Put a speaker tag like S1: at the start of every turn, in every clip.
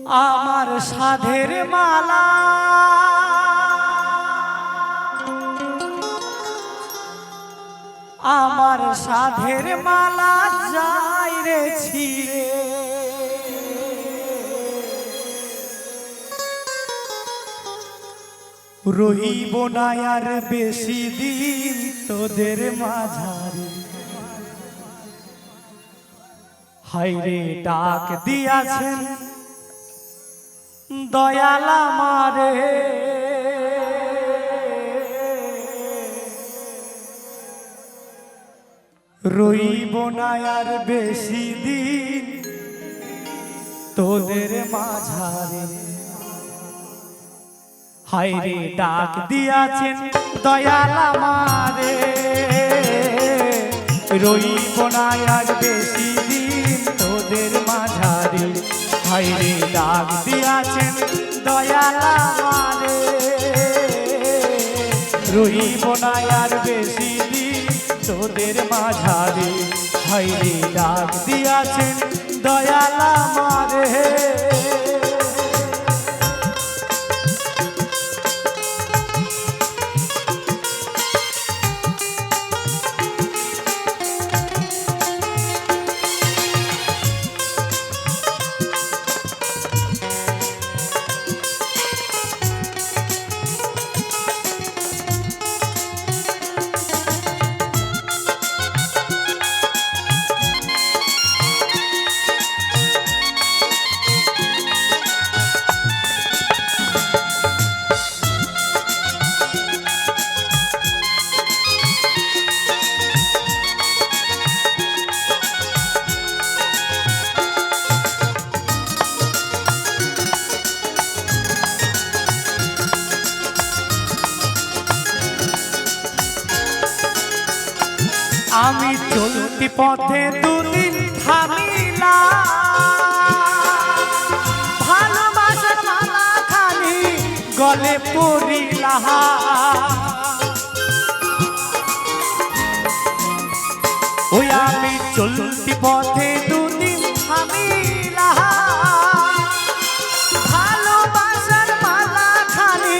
S1: আমার সাধের মালা আমার সাধের মালা যাই রে ছিঁড়ে রহিব না আর বেশি দিন তোদের মাঝারে হায়রে ডাক দিয়াছেন দয়াল আমারে রইব না আর বেশি দিন তোদের মাঝারে হায়রে ডাক দিয়াছেন দয়াল আমারে রইব না আর বেশি দিন তোদের মাঝারে হায়রে ডাক দিয়াছেন দয়াল আমারে রইব না আর বেশি দিন তোদের মাঝারে হায়রে ডাক দিয়াছেন দয়াল আমারে আমি চলতি পথে দুদিন থামিলাম ভালোবাসার মালা খানি গলে পড়িলাম ওই আমি চলতি পথে দুদিন থামিলাম ভালোবাসার মালা খানি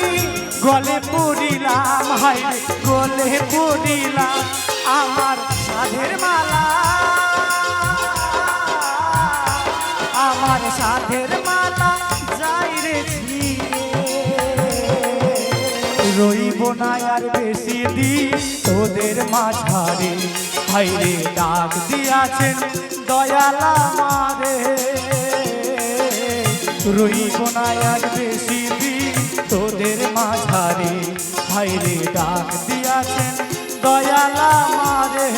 S1: গলে পড়িলাম হায় গলে পড়িলাম আমার সাধের মালা আমার সাধের মালা যাই রে রইব না আর বেশি দিন তোদের মাঝারে হায়রে ডাক দিয়াছেন দয়াল আমারে রইব না আর বেশি দিন তোদের মাঝারে হায়রে ডাক দিয়াছেন দয়াল আমারে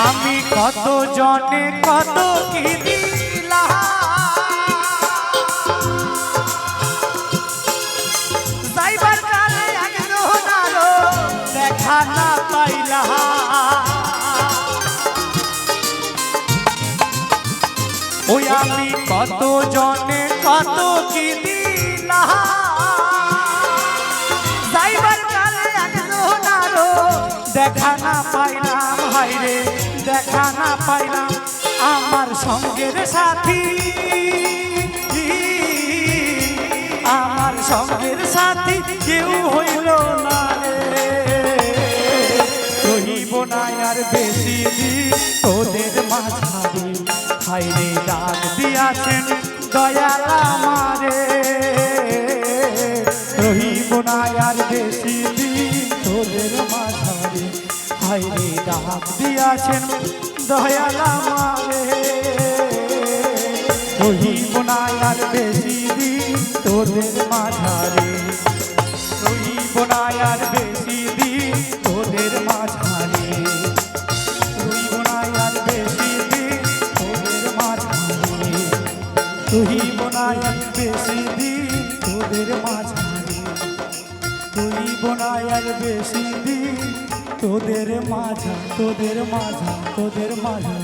S1: আমি কত জনে কত কি দিলাম যাইবার কালে একজন আলো দেখা না পাইলাম ওই আমি কত জনে কত কি দিলাম যাইবার কালে একজন আলো দেখা না পাইলাম হায়রে দেখা না পাইলাম আমার সঙ্গের সাথী আমার সঙ্গের সাথী কেউ হইল না রে রহিব না আর বেশি দিন তোদের মাঝারে হায়রে ডাক দিয়াছেন দয়াল আমারে রহিব না আর বেশি দিন তোদের মাঝারে হাইরে ডাক দিয়াছেন দয়াল আমারে রহিব না আর বেশি দিন তোদের মাঝারে রহিব না আর বেশি দিন তোদের মাঝারে রহিব না আর বেশি দিন তোদের মাঝারে রহিব না আর বেশি দিন তোদের মাঝারে রহিব না আর বেশি দিন তোদের মাঝা তোদের মাঝা তোদের মাঝা